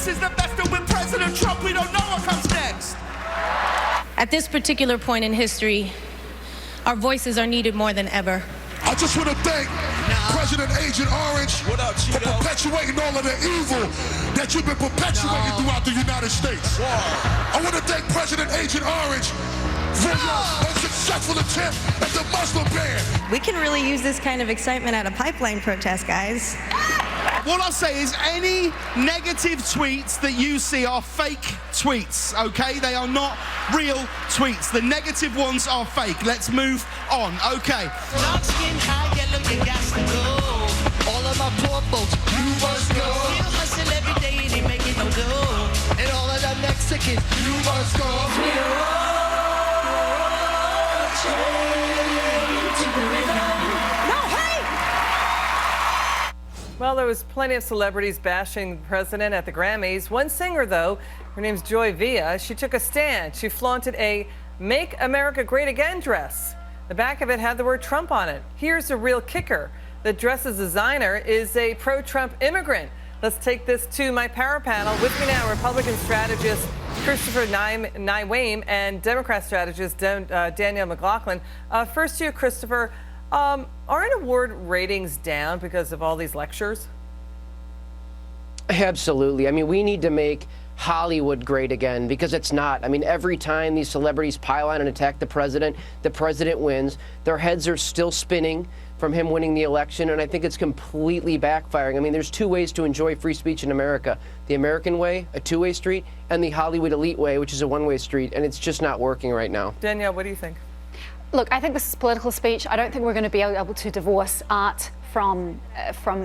this is the best, and with President Trump, we don't know what comes next. At this particular point in history, our voices are needed more than ever. I just want to thank President Agent Orange for perpetuating all of the evil that you've been perpetuating throughout the United States. I want to thank President Agent Orange for your unsuccessful attempt at the Muslim ban. We can really use this kind of excitement at a pipeline protest, guys. What I'll say is any negative tweets that you see are fake tweets, okay? They are not real tweets. The negative ones are fake. Let's move on, okay? Dark skin, high yellow, you got to go. All of my poor folks, you must go. You hustle every day and you make it no go. And all of the Mexicans, you must go. We're all chained to the rhythm. Well, there was plenty of celebrities bashing the president at the Grammys. One singer, though, her name's Joy Villa, she took a stand. She flaunted a Make America Great Again dress. The back of it had the word Trump on it. Here's the real kicker. The dress's designer is a pro-Trump immigrant. Let's take this to my power panel. With me now, Republican strategist Christopher Nywaim and Democrat strategist Danielle McLaughlin. First to you, Christopher. Aren't award ratings down because of all these lectures? Absolutely. I mean, we need to make Hollywood great again, because it's not. I mean, every time these celebrities pile on and attack the president wins. Their heads are still spinning from him winning the election, and I think it's completely backfiring. I mean, there's two ways to enjoy free speech in America. The American way, a two-way street, and the Hollywood elite way, which is a one-way street, and it's just not working right now. Danielle, what do you think? Look, I think this is political speech. I don't think we're going to be able to divorce art from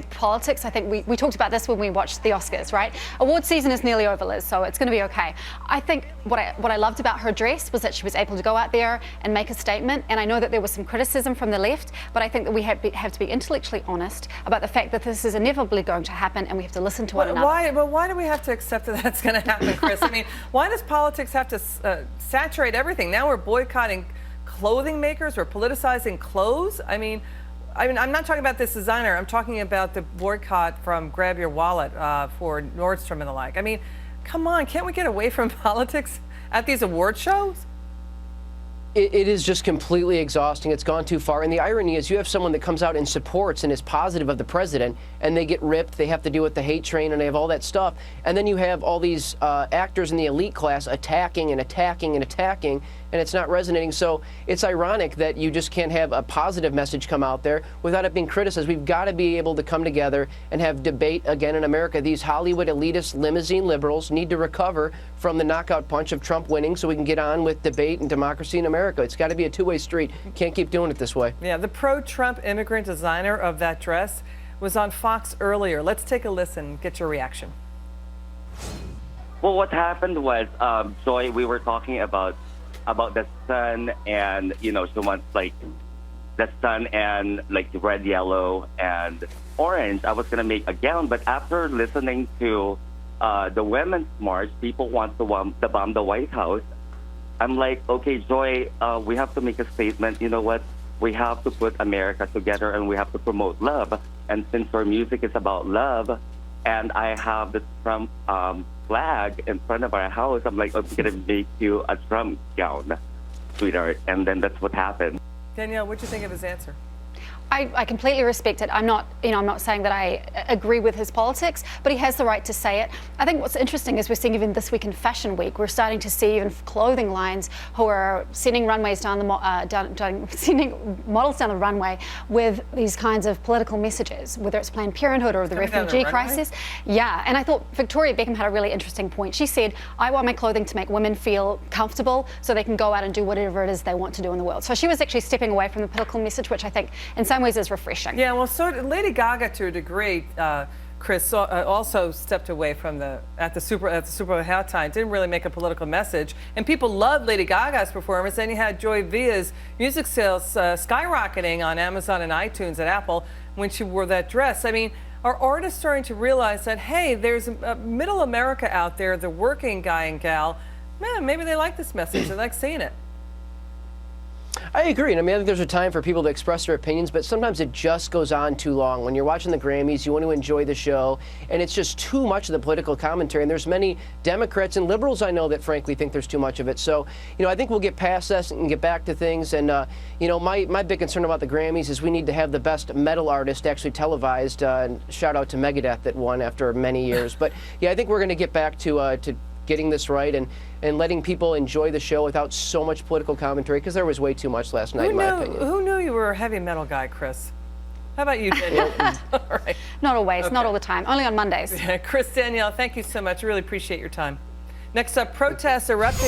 politics. I think we talked about this when we watched the Oscars, right? Award season is nearly over, Liz, so it's going to be okay. I think what I loved about her dress was that she was able to go out there and make a statement, and I know that there was some criticism from the left, but I think that we have to be intellectually honest about the fact that this is inevitably going to happen, and we have to listen to one another. Why do we have to accept that that's going to happen, Chris? I mean, why does politics have to saturate everything? Now we're boycotting clothing makers, we're politicizing clothes. I mean, I'm not talking about this designer. I'm talking about the boycott from Grab Your Wallet for Nordstrom and the like. I mean, come on, can't we get away from politics at these award shows? It is just completely exhausting. It's gone too far. And the irony is you have someone that comes out and supports and is positive of the president, and they get ripped. They have to deal with the hate train, and they have all that stuff. And then you have all these actors in the elite class attacking and attacking and attacking, and it's not resonating. So it's ironic that you just can't have a positive message come out there without it being criticized. We've got to be able to come together and have debate again in America. These Hollywood elitist limousine liberals need to recover from the knockout punch of Trump winning so we can get on with debate and democracy in America. It's got to be a two-way street. Can't keep doing it this way. Yeah, the pro-Trump immigrant designer of that dress was on Fox earlier. Let's take a listen, get your reaction. Well, what happened was, Joy, we were talking about the sun, and she wants like the sun and like red, yellow, and orange. I was gonna make a gown, but after listening to the Women's March, people want to bomb the White House. I'm like, okay, Joy, we have to make a statement. You know what? We have to put America together, and we have to promote love. And since our music is about love, and I have the Trump flag in front of our house, I'm like, I'm going to make you a Trump gown, sweetheart. And then that's what happened. Danielle, what'd you think of his answer? I completely respect it. I'm not saying that I agree with his politics, but he has the right to say it. I think what's interesting is we're seeing even this week in Fashion Week, we're starting to see even clothing lines who are sending runways sending models down the runway with these kinds of political messages, whether it's Planned Parenthood or the refugee crisis. Yeah, and I thought Victoria Beckham had a really interesting point. She said, I want my clothing to make women feel comfortable so they can go out and do whatever it is they want to do in the world. So she was actually stepping away from the political message, which I think in some ways is refreshing. Yeah, well, so Lady Gaga, to a degree, Chris, also stepped away from at the Super Bowl halftime. Didn't really make a political message, and people loved Lady Gaga's performance. Then you had Joy Villa's music sales skyrocketing on Amazon and iTunes and Apple when she wore that dress. I mean, are artists starting to realize that, hey, there's a middle America out there, the working guy and gal, man, maybe they like this message, they like seeing it? I agree. And I mean, I think there's a time for people to express their opinions, but sometimes it just goes on too long. When you're watching the Grammys, you want to enjoy the show, and it's just too much of the political commentary. And there's many Democrats and liberals I know that frankly think there's too much of it. So, I think we'll get past this and get back to things. And, my big concern about the Grammys is we need to have the best metal artist actually televised. And shout out to Megadeth that won after many years. But, yeah, I think we're going to get back to getting this right and letting people enjoy the show without so much political commentary, because there was way too much last night, in my opinion. Who knew you were a heavy metal guy, Chris? How about you, Danielle? All right. Not always, Okay. not all the time, only on Mondays. Chris, Danielle, thank you so much. Really appreciate your time. Next up, protests erupting.